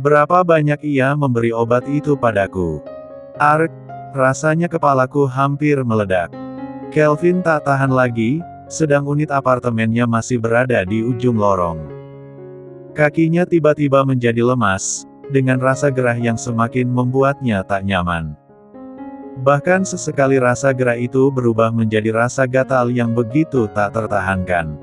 Berapa banyak ia memberi obat itu padaku? Ark, rasanya kepalaku hampir meledak. Kelvin tak tahan lagi, sedang unit apartemennya masih berada di ujung lorong. Kakinya tiba-tiba menjadi lemas, dengan rasa gerah yang semakin membuatnya tak nyaman. Bahkan sesekali rasa gerah itu berubah menjadi rasa gatal yang begitu tak tertahankan.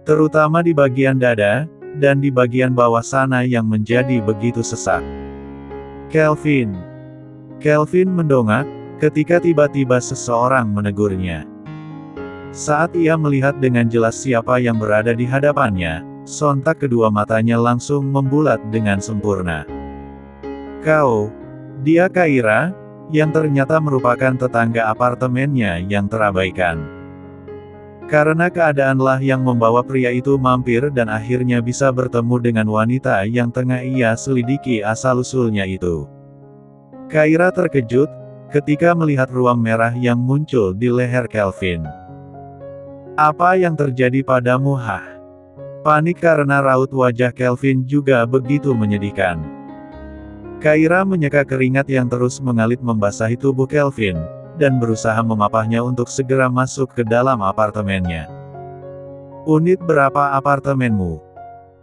Terutama di bagian dada, dan di bagian bawah sana yang menjadi begitu sesak. Kelvin. Kelvin mendongak, ketika tiba-tiba seseorang menegurnya. Saat ia melihat dengan jelas siapa yang berada di hadapannya, sontak kedua matanya langsung membulat dengan sempurna. Kau, dia Kaira, yang ternyata merupakan tetangga apartemennya yang terabaikan. Karena keadaanlah yang membawa pria itu mampir dan akhirnya bisa bertemu dengan wanita yang tengah ia selidiki asal-usulnya itu. Kaira terkejut, ketika melihat ruang merah yang muncul di leher Kelvin. Apa yang terjadi padamu, Hah? Panik karena raut wajah Kelvin juga begitu menyedihkan. Kaira menyeka keringat yang terus mengalir membasahi tubuh Kelvin, dan berusaha memapahnya untuk segera masuk ke dalam apartemennya. Unit berapa apartemenmu?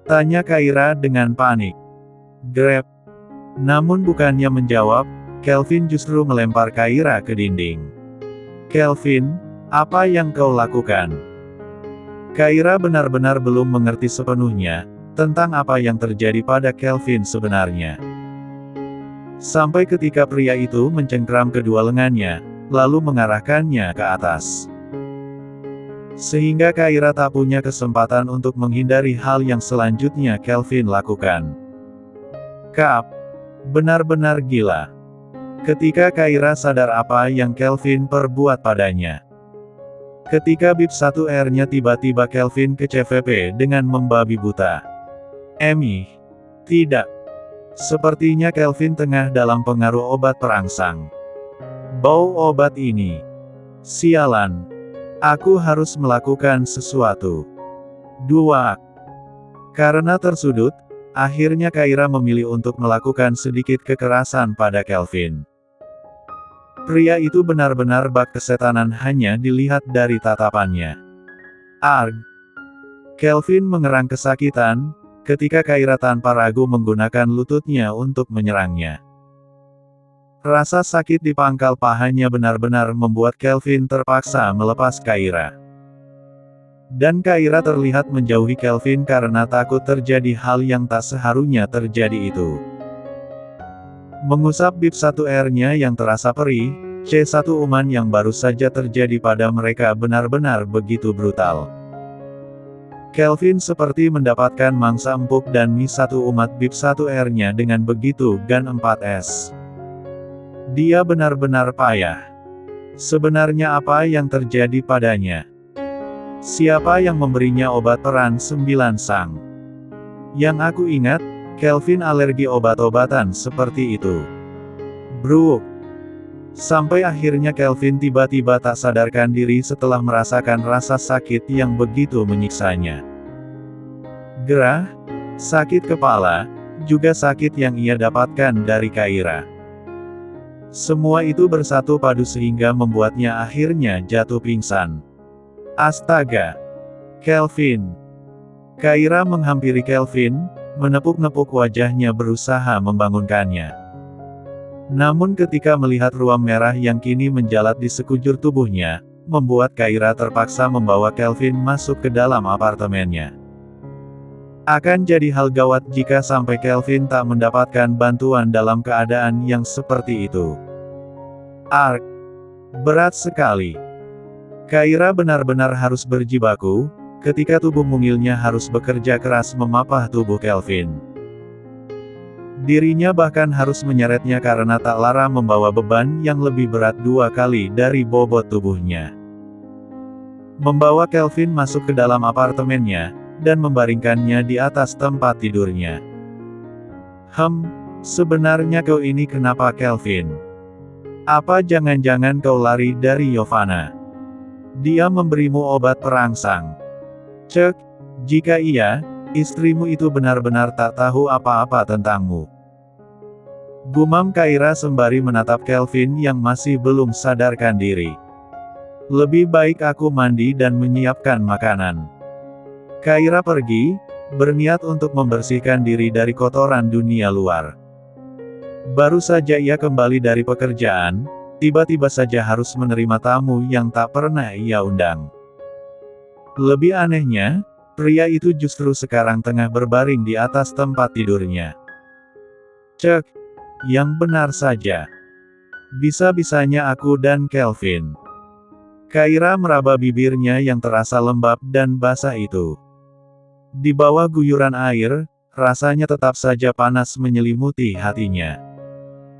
Tanya Kaira dengan panik. Grab. Namun bukannya menjawab, Kelvin justru melempar Kaira ke dinding. Kelvin, apa yang kau lakukan? Kaira benar-benar belum mengerti sepenuhnya, tentang apa yang terjadi pada Kelvin sebenarnya. Sampai ketika pria itu mencengkram kedua lengannya, lalu mengarahkannya ke atas. Sehingga Kaira tak punya kesempatan untuk menghindari hal yang selanjutnya Kelvin lakukan. Kap. Benar-benar gila. Ketika Kaira sadar apa yang Kelvin perbuat padanya. Ketika bib 1R-nya tiba-tiba Kelvin ke CVP dengan membabi buta. Tidak. Sepertinya Kelvin tengah dalam pengaruh obat perangsang. Bau obat ini. Sialan. Aku harus melakukan sesuatu. 2. Karena tersudut, akhirnya Kaira memilih untuk melakukan sedikit kekerasan pada Kelvin. Pria itu benar-benar bak kesetanan hanya dilihat dari tatapannya. Arg. Kelvin mengerang kesakitan, ketika Kaira tanpa ragu menggunakan lututnya untuk menyerangnya. Rasa sakit di pangkal pahanya benar-benar membuat Kelvin terpaksa melepas Kaira. Dan Kaira terlihat menjauhi Kelvin karena takut terjadi hal yang tak seharusnya terjadi itu. Mengusap bib 1R-nya yang terasa perih, C1 uman yang baru saja terjadi pada mereka benar-benar begitu brutal. Kelvin seperti mendapatkan mangsa empuk dan mie 1 umat bib 1R-nya dengan begitu GAN 4S. Dia benar-benar payah. Sebenarnya apa yang terjadi padanya? Siapa yang memberinya obat peran 9 sang? Yang aku ingat, Kelvin alergi obat-obatan seperti itu. Bruk. Sampai akhirnya Kelvin tiba-tiba tak sadarkan diri setelah merasakan rasa sakit yang begitu menyiksanya. Gerah, sakit kepala, juga sakit yang ia dapatkan dari Kaira. Semua itu bersatu padu sehingga membuatnya akhirnya jatuh pingsan. Astaga! Kelvin! Kaira menghampiri Kelvin, menepuk-nepuk wajahnya berusaha membangunkannya. Namun ketika melihat ruang merah yang kini menjalat di sekujur tubuhnya, membuat Kaira terpaksa membawa Kelvin masuk ke dalam apartemennya. Akan jadi hal gawat jika sampai Kelvin tak mendapatkan bantuan dalam keadaan yang seperti itu. Ark. Berat sekali. Kaira benar-benar harus berjibaku, ketika tubuh mungilnya harus bekerja keras memapah tubuh Kelvin. Dirinya bahkan harus menyeretnya karena tak lara membawa beban yang lebih berat 2 kali dari bobot tubuhnya. Membawa Kelvin masuk ke dalam apartemennya, dan membaringkannya di atas tempat tidurnya. Sebenarnya kau ini kenapa Kelvin? Apa jangan-jangan kau lari dari Yovana? Dia memberimu obat perangsang. Cek, jika iya, Istrimu itu benar-benar tak tahu apa-apa tentangmu. Gumam Kaira sembari menatap Kelvin yang masih belum sadarkan diri. Lebih baik aku mandi dan menyiapkan makanan. Kaira pergi, berniat untuk membersihkan diri dari kotoran dunia luar. Baru saja ia kembali dari pekerjaan, tiba-tiba saja harus menerima tamu yang tak pernah ia undang. Lebih anehnya, pria itu justru sekarang tengah berbaring di atas tempat tidurnya. Cek, yang benar saja. Bisa-bisanya aku dan Kelvin. Kaira meraba bibirnya yang terasa lembab dan basah itu. Di bawah guyuran air, rasanya tetap saja panas menyelimuti hatinya.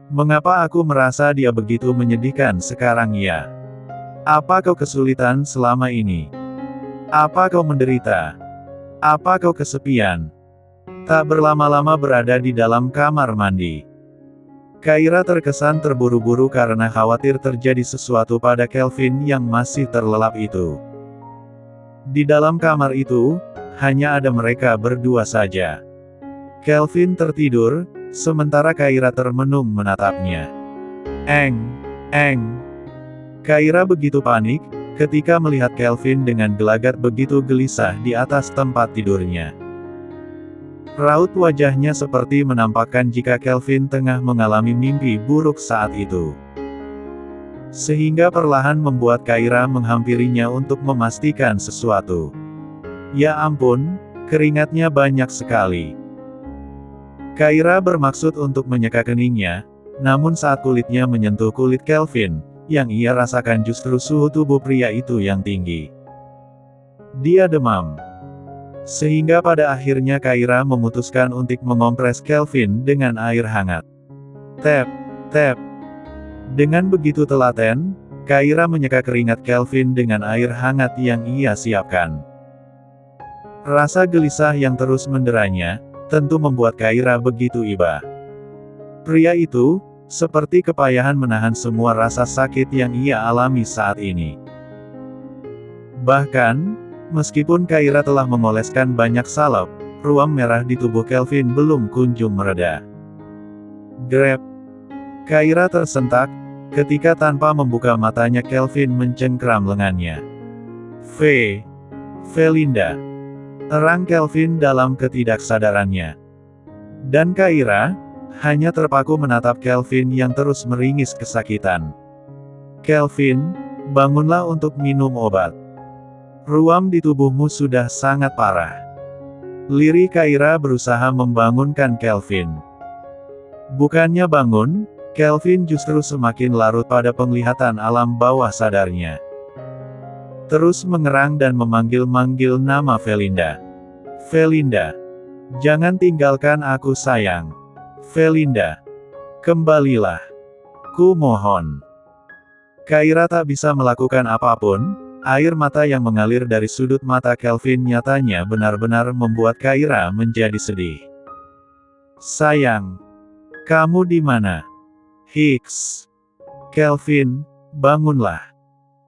Mengapa aku merasa dia begitu menyedihkan sekarang ya? Apa kau kesulitan selama ini? Apa kau menderita? Apa kau kesepian? Tak berlama-lama berada di dalam kamar mandi. Kaira terkesan terburu-buru karena khawatir terjadi sesuatu pada Kelvin yang masih terlelap itu. Di dalam kamar itu, hanya ada mereka berdua saja. Kelvin tertidur, sementara Kaira termenung menatapnya. Eng. Kaira begitu panik, ketika melihat Kelvin dengan gelagat begitu gelisah di atas tempat tidurnya. Raut wajahnya seperti menampakkan jika Kelvin tengah mengalami mimpi buruk saat itu. Sehingga perlahan membuat Kaira menghampirinya untuk memastikan sesuatu. Ya ampun, keringatnya banyak sekali. Kaira bermaksud untuk menyeka keningnya, namun saat kulitnya menyentuh kulit Kelvin, yang ia rasakan justru suhu tubuh pria itu yang tinggi. Dia demam. Sehingga pada akhirnya Kaira memutuskan untuk mengompres Kelvin dengan air hangat. Tap. Dengan begitu telaten, Kaira menyeka keringat Kelvin dengan air hangat yang ia siapkan. Rasa gelisah yang terus menderanya, tentu membuat Kaira begitu iba. Pria itu, seperti kepayahan menahan semua rasa sakit yang ia alami saat ini. Bahkan, meskipun Kaira telah mengoleskan banyak salep, ruam merah di tubuh Kelvin belum kunjung mereda. Grab. Kaira tersentak, ketika tanpa membuka matanya Kelvin mencengkram lengannya. Felinda. Erang Kelvin dalam ketidaksadarannya. Dan Kaira, hanya terpaku menatap Kelvin yang terus meringis kesakitan. Kelvin, bangunlah untuk minum obat. Ruam di tubuhmu sudah sangat parah. Lirih Kaira berusaha membangunkan Kelvin. Bukannya bangun, Kelvin justru semakin larut pada penglihatan alam bawah sadarnya. Terus mengerang dan memanggil-manggil nama Felinda. Felinda. Jangan tinggalkan aku sayang. Felinda. Kembalilah. Ku mohon. Kaira tak bisa melakukan apapun. Air mata yang mengalir dari sudut mata Kelvin nyatanya benar-benar membuat Kaira menjadi sedih. Sayang. Kamu di mana? Hicks. Kelvin, bangunlah.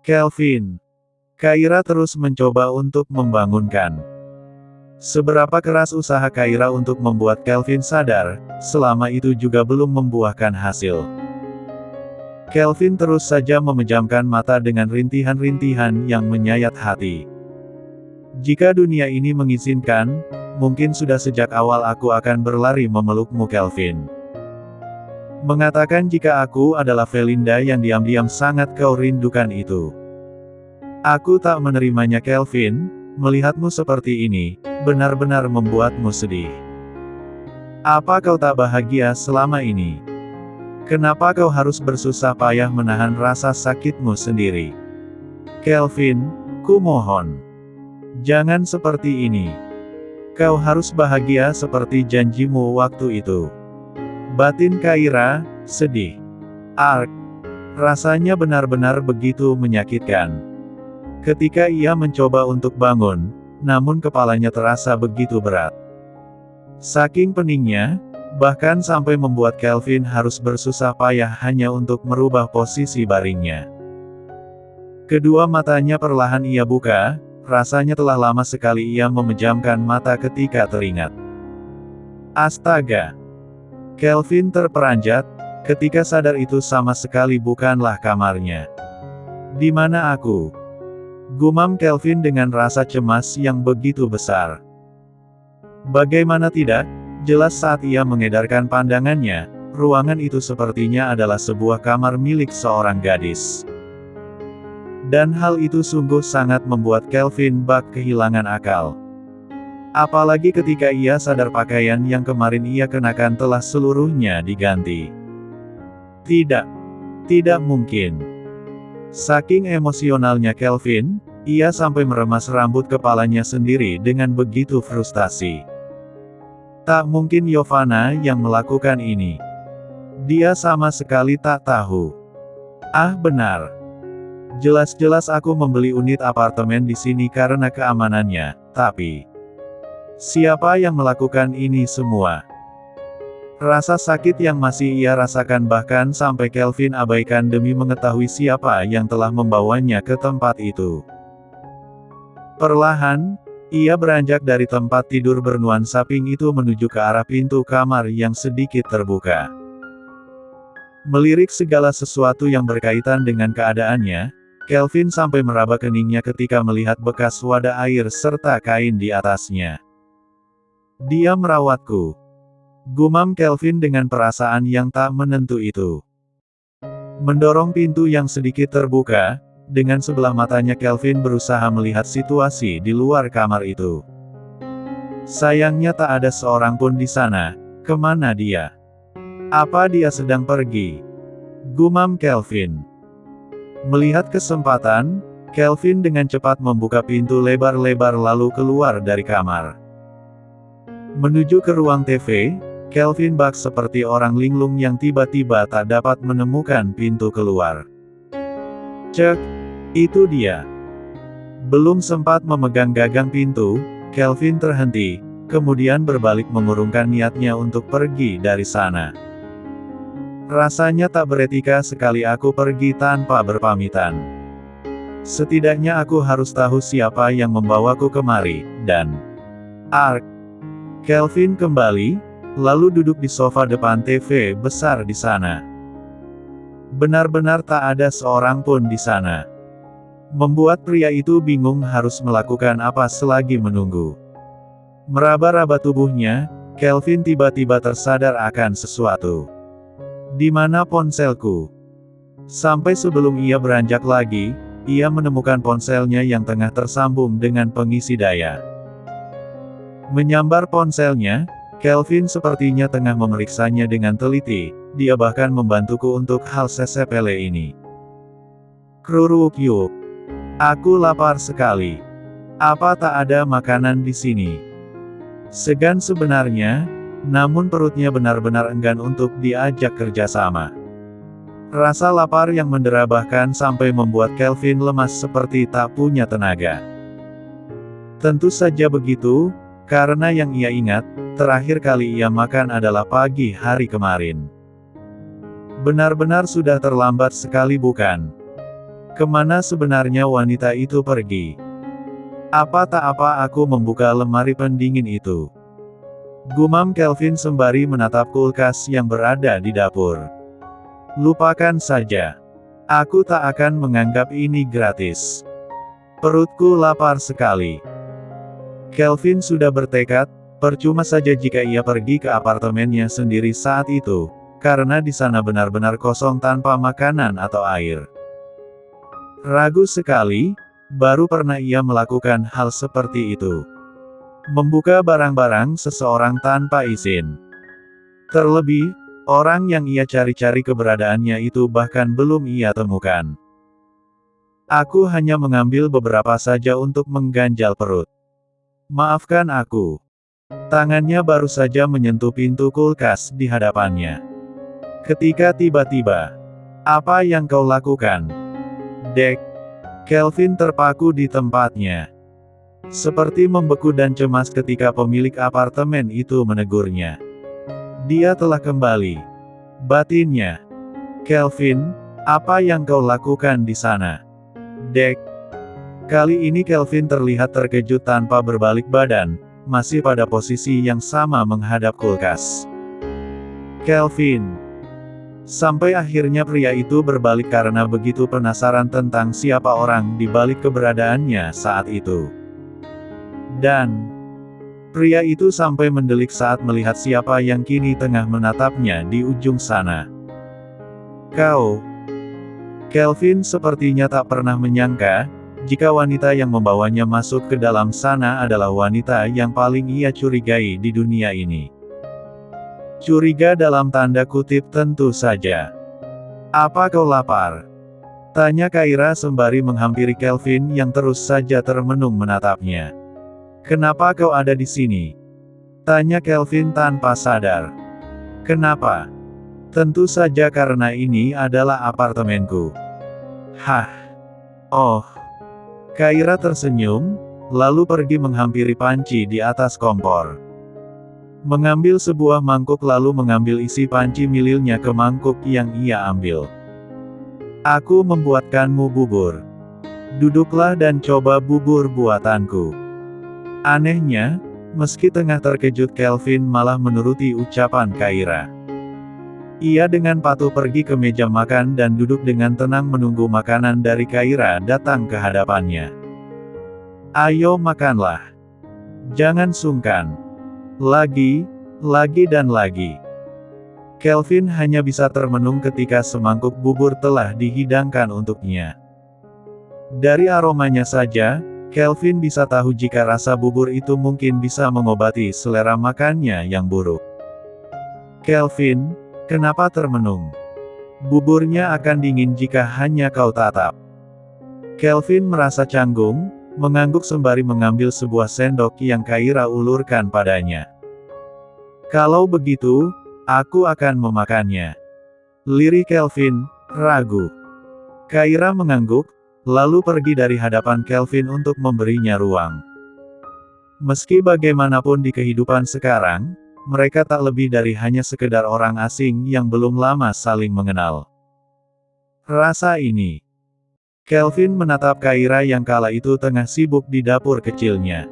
Kelvin. Kaira terus mencoba untuk membangunkan. Seberapa keras usaha Kaira untuk membuat Kelvin sadar, selama itu juga belum membuahkan hasil. Kelvin terus saja memejamkan mata dengan rintihan-rintihan yang menyayat hati. Jika dunia ini mengizinkan, mungkin sudah sejak awal aku akan berlari memelukmu Kelvin. Mengatakan jika aku adalah Felinda yang diam-diam sangat kau rindukan itu. Aku tak menerimanya Kelvin, melihatmu seperti ini, benar-benar membuatmu sedih. Apa kau tak bahagia selama ini? Kenapa kau harus bersusah payah menahan rasa sakitmu sendiri? Kelvin, ku mohon. Jangan seperti ini. Kau harus bahagia seperti janjimu waktu itu. Batin Kaira, sedih. Ark. Rasanya benar-benar begitu menyakitkan. Ketika ia mencoba untuk bangun, namun kepalanya terasa begitu berat. Saking peningnya, bahkan sampai membuat Kelvin harus bersusah payah hanya untuk merubah posisi baringnya. Kedua matanya perlahan ia buka, rasanya telah lama sekali ia memejamkan mata ketika teringat. Astaga! Kelvin terperanjat, ketika sadar itu sama sekali bukanlah kamarnya. Di mana aku? Gumam Kelvin dengan rasa cemas yang begitu besar. Bagaimana tidak, jelas saat ia mengedarkan pandangannya, ruangan itu sepertinya adalah sebuah kamar milik seorang gadis. Dan hal itu sungguh sangat membuat Kelvin bak kehilangan akal. Apalagi ketika ia sadar pakaian yang kemarin ia kenakan telah seluruhnya diganti. Tidak mungkin. Saking emosionalnya Kelvin, ia sampai meremas rambut kepalanya sendiri dengan begitu frustasi. Tak mungkin Yovana yang melakukan ini. Dia sama sekali tak tahu. Ah benar. Jelas-jelas aku membeli unit apartemen di sini karena keamanannya, tapi siapa yang melakukan ini semua? Rasa sakit yang masih ia rasakan bahkan sampai Kelvin abaikan demi mengetahui siapa yang telah membawanya ke tempat itu. Perlahan, ia beranjak dari tempat tidur bernuansa pink itu menuju ke arah pintu kamar yang sedikit terbuka. Melirik segala sesuatu yang berkaitan dengan keadaannya, Kelvin sampai meraba keningnya ketika melihat bekas wadah air serta kain di atasnya. Dia merawatku. Gumam Kelvin dengan perasaan yang tak menentu itu. Mendorong pintu yang sedikit terbuka, dengan sebelah matanya Kelvin berusaha melihat situasi di luar kamar itu. Sayangnya tak ada seorang pun di sana. Kemana dia? Apa dia sedang pergi? Gumam Kelvin. Melihat kesempatan, Kelvin dengan cepat membuka pintu lebar-lebar lalu keluar dari kamar. Menuju ke ruang TV, Kelvin bak seperti orang linglung yang tiba-tiba tak dapat menemukan pintu keluar. Cek, itu dia. Belum sempat memegang gagang pintu, Kelvin terhenti, kemudian berbalik mengurungkan niatnya untuk pergi dari sana. Rasanya tak beretika sekali aku pergi tanpa berpamitan. Setidaknya aku harus tahu siapa yang membawaku kemari, dan Ark. Kelvin kembali, lalu duduk di sofa depan TV besar di sana. Benar-benar tak ada seorang pun di sana. Membuat pria itu bingung harus melakukan apa selagi menunggu. Meraba-raba tubuhnya, Kelvin tiba-tiba tersadar akan sesuatu. Di mana ponselku? Sampai sebelum ia beranjak lagi, ia menemukan ponselnya yang tengah tersambung dengan pengisi daya. Menyambar ponselnya, Kelvin sepertinya tengah memeriksanya dengan teliti, dia bahkan membantuku untuk hal sesepele ini. Kruruk yuk. Aku lapar sekali. Apa tak ada makanan di sini? Segan sebenarnya, namun perutnya benar-benar enggan untuk diajak kerjasama. Rasa lapar yang mendera bahkan sampai membuat Kelvin lemas seperti tak punya tenaga. Tentu saja begitu, karena yang ia ingat, terakhir kali ia makan adalah pagi hari kemarin. Benar-benar sudah terlambat sekali bukan? Kemana sebenarnya wanita itu pergi? Apa tak apa aku membuka lemari pendingin itu. Gumam Kelvin sembari menatap kulkas yang berada di dapur. Lupakan saja. Aku tak akan menganggap ini gratis. Perutku lapar sekali. Kelvin sudah bertekad, percuma saja jika ia pergi ke apartemennya sendiri saat itu, karena di sana benar-benar kosong tanpa makanan atau air. Ragu sekali, baru pernah ia melakukan hal seperti itu. Membuka barang-barang seseorang tanpa izin. Terlebih, orang yang ia cari-cari keberadaannya itu bahkan belum ia temukan. Aku hanya mengambil beberapa saja untuk mengganjal perut. Maafkan aku. Tangannya baru saja menyentuh pintu kulkas di hadapannya. Ketika tiba-tiba, apa yang kau lakukan? Dek. Kelvin terpaku di tempatnya. Seperti membeku dan cemas ketika pemilik apartemen itu menegurnya. Dia telah kembali. Batinnya. Kelvin, apa yang kau lakukan di sana? Dek. Kali ini Kelvin terlihat terkejut tanpa berbalik badan, masih pada posisi yang sama menghadap kulkas. Kelvin. Sampai akhirnya pria itu berbalik karena begitu penasaran tentang siapa orang di balik keberadaannya saat itu. Dan pria itu sampai mendelik saat melihat siapa yang kini tengah menatapnya di ujung sana. Kau. Kelvin sepertinya tak pernah menyangka, jika wanita yang membawanya masuk ke dalam sana adalah wanita yang paling ia curigai di dunia ini. Curiga dalam tanda kutip tentu saja. Apa kau lapar? Tanya Kaira sembari menghampiri Kelvin yang terus saja termenung menatapnya. Kenapa kau ada di sini? Tanya Kelvin tanpa sadar. Kenapa? Tentu saja karena ini adalah apartemenku. Hah? Oh. Kaira tersenyum, lalu pergi menghampiri panci di atas kompor. Mengambil sebuah mangkuk lalu mengambil isi panci mililnya ke mangkuk yang ia ambil. Aku membuatkanmu bubur. Duduklah dan coba bubur buatanku. Anehnya, meski tengah terkejut Kelvin malah menuruti ucapan Kaira. Ia dengan patuh pergi ke meja makan dan duduk dengan tenang menunggu makanan dari Kaira datang ke hadapannya. Ayo makanlah. Jangan sungkan. Lagi dan lagi. Kelvin hanya bisa termenung ketika semangkuk bubur telah dihidangkan untuknya. Dari aromanya saja, Kelvin bisa tahu jika rasa bubur itu mungkin bisa mengobati selera makannya yang buruk. Kelvin, kenapa termenung? Buburnya akan dingin jika hanya kau tatap. Kelvin merasa canggung, mengangguk sembari mengambil sebuah sendok yang Kaira ulurkan padanya. Kalau begitu, aku akan memakannya. Lirik Kelvin, ragu. Kaira mengangguk, lalu pergi dari hadapan Kelvin untuk memberinya ruang. Meski bagaimanapun di kehidupan sekarang, mereka tak lebih dari hanya sekedar orang asing yang belum lama saling mengenal. Rasa ini. Kelvin menatap Kaira yang kala itu tengah sibuk di dapur kecilnya.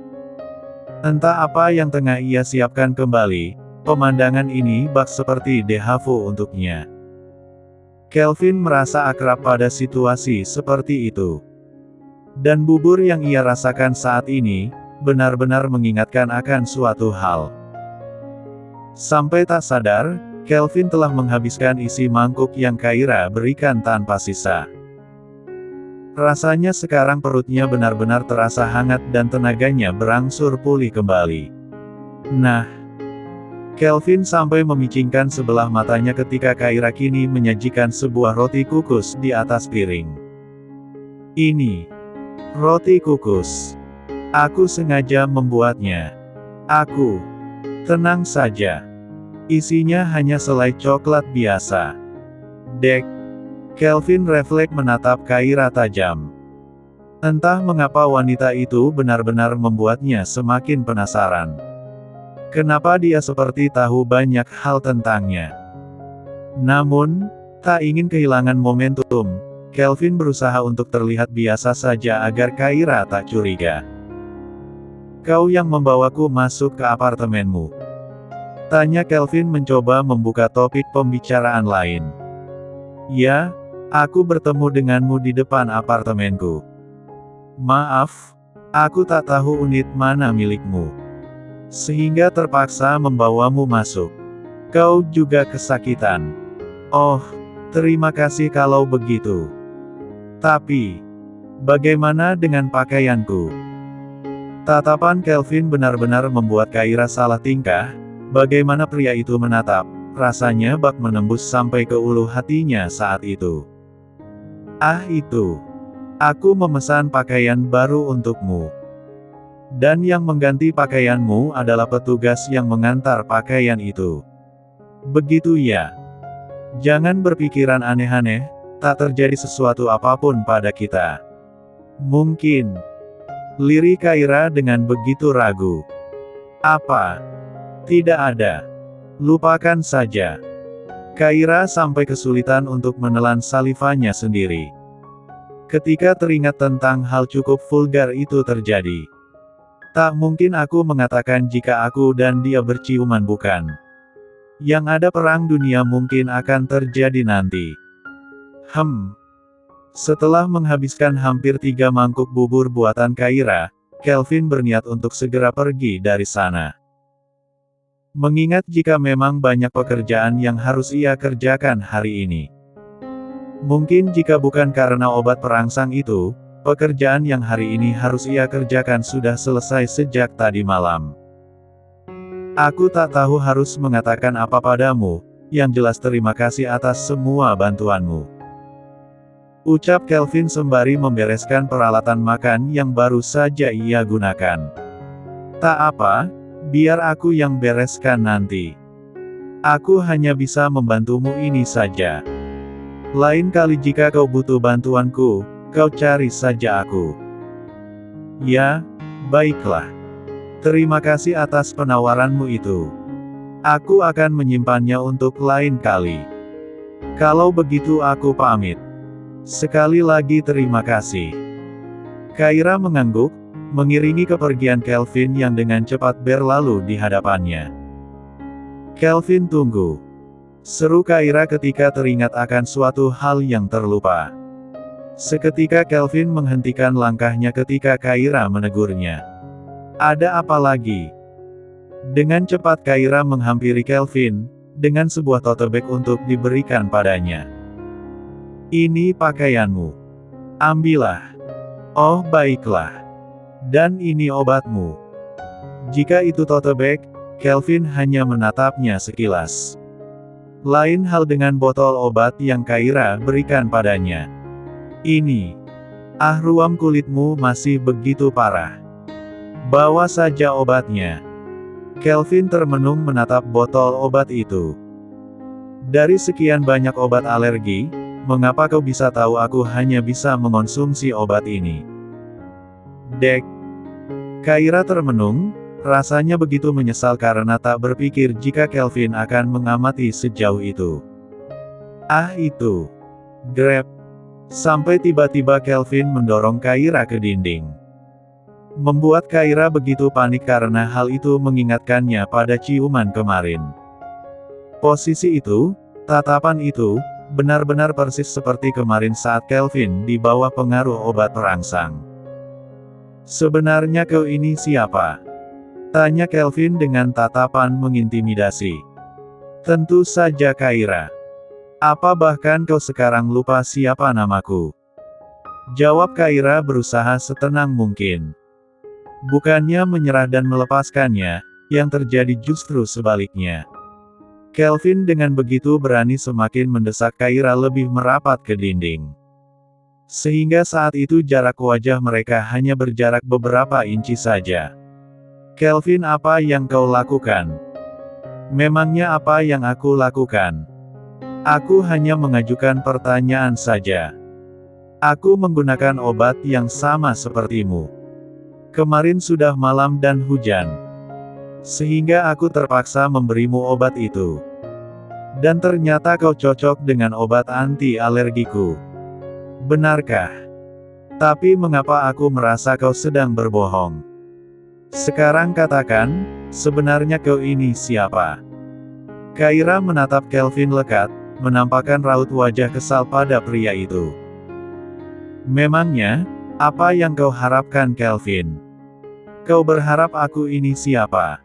Entah apa yang tengah ia siapkan kembali, pemandangan ini bak seperti déjà vu untuknya. Kelvin merasa akrab pada situasi seperti itu. Dan bubur yang ia rasakan saat ini, benar-benar mengingatkan akan suatu hal. Sampai tak sadar, Kelvin telah menghabiskan isi mangkuk yang Kaira berikan tanpa sisa. Rasanya sekarang perutnya benar-benar terasa hangat dan tenaganya berangsur pulih kembali. Nah, Kelvin sampai memicingkan sebelah matanya ketika Kaira kini menyajikan sebuah roti kukus di atas piring. Ini roti kukus. Aku sengaja membuatnya. Aku. Tenang saja. Isinya hanya selai coklat biasa. Dek. Kelvin refleks menatap Kaira tajam. Entah mengapa wanita itu benar-benar membuatnya semakin penasaran. Kenapa dia seperti tahu banyak hal tentangnya. Namun, tak ingin kehilangan momentum, Kelvin berusaha untuk terlihat biasa saja agar Kaira tak curiga. Kau yang membawaku masuk ke apartemenmu? Tanya Kelvin mencoba membuka topik pembicaraan lain. Ya, aku bertemu denganmu di depan apartemenku. Maaf, aku tak tahu unit mana milikmu. Sehingga terpaksa membawamu masuk. Kau juga kesakitan. Oh, terima kasih kalau begitu. Tapi, bagaimana dengan pakaianku? Tatapan Kelvin benar-benar membuat Kaira salah tingkah. Bagaimana pria itu menatap, rasanya bak menembus sampai ke ulu hatinya saat itu. Ah itu. Aku memesan pakaian baru untukmu. Dan yang mengganti pakaianmu adalah petugas yang mengantar pakaian itu. Begitu ya. Jangan berpikiran aneh-aneh, tak terjadi sesuatu apapun pada kita. Mungkin. Lirik Kaira dengan begitu ragu. Apa? Tidak ada. Lupakan saja. Kaira sampai kesulitan untuk menelan salivanya sendiri. Ketika teringat tentang hal cukup vulgar itu terjadi. Tak mungkin aku mengatakan jika aku dan dia berciuman, bukan? Yang ada perang dunia mungkin akan terjadi nanti. Setelah menghabiskan hampir 3 mangkuk bubur buatan Kaira, Kelvin berniat untuk segera pergi dari sana. Mengingat jika memang banyak pekerjaan yang harus ia kerjakan hari ini. Mungkin jika bukan karena obat perangsang itu, pekerjaan yang hari ini harus ia kerjakan sudah selesai sejak tadi malam. Aku tak tahu harus mengatakan apa padamu, yang jelas terima kasih atas semua bantuanmu. Ucap Kelvin sembari membereskan peralatan makan yang baru saja ia gunakan. Tak apa, biar aku yang bereskan nanti. Aku hanya bisa membantumu ini saja. Lain kali jika kau butuh bantuanku, kau cari saja aku. Ya, baiklah. Terima kasih atas penawaranmu itu. Aku akan menyimpannya untuk lain kali. Kalau begitu aku pamit. Sekali lagi terima kasih. Kaira mengangguk, mengiringi kepergian Kelvin yang dengan cepat berlalu di hadapannya. Kelvin, tunggu. Seru Kaira ketika teringat akan suatu hal yang terlupa. Seketika Kelvin menghentikan langkahnya ketika Kaira menegurnya. Ada apa lagi? Dengan cepat Kaira menghampiri Kelvin, dengan sebuah tote bag untuk diberikan padanya. Ini pakaianmu. Ambillah. Oh baiklah. Dan ini obatmu. Jika itu tote bag, Kelvin hanya menatapnya sekilas. Lain hal dengan botol obat yang Kaira berikan padanya. Ini. Ruam kulitmu masih begitu parah. Bawa saja obatnya. Kelvin termenung menatap botol obat itu. Dari sekian banyak obat alergi, mengapa kau bisa tahu aku hanya bisa mengonsumsi obat ini? Dek. Kaira termenung. Rasanya begitu menyesal karena tak berpikir jika Kelvin akan mengamati sejauh itu. Itu. Grab. Sampai tiba-tiba Kelvin mendorong Kaira ke dinding. Membuat Kaira begitu panik karena hal itu mengingatkannya pada ciuman kemarin. Posisi itu, tatapan itu, benar-benar persis seperti kemarin saat Kelvin di bawah pengaruh obat perangsang. Sebenarnya kau ini siapa? Tanya Kelvin dengan tatapan mengintimidasi. Tentu saja Kaira. Apa bahkan kau sekarang lupa siapa namaku? Jawab Kaira berusaha setenang mungkin. Bukannya menyerah dan melepaskannya, yang terjadi justru sebaliknya. Kelvin dengan begitu berani semakin mendesak Kaira lebih merapat ke dinding. Sehingga saat itu jarak wajah mereka hanya berjarak beberapa inci saja. Kelvin, apa yang kau lakukan? Memangnya apa yang aku lakukan? Aku hanya mengajukan pertanyaan saja. Aku menggunakan obat yang sama sepertimu. Kemarin sudah malam dan hujan. Sehingga aku terpaksa memberimu obat itu. Dan ternyata kau cocok dengan obat anti-alergiku. Benarkah? Tapi mengapa aku merasa kau sedang berbohong? Sekarang katakan, sebenarnya kau ini siapa? Kaira menatap Kelvin lekat, menampakkan raut wajah kesal pada pria itu. Memangnya, apa yang kau harapkan Kelvin? Kau berharap aku ini siapa?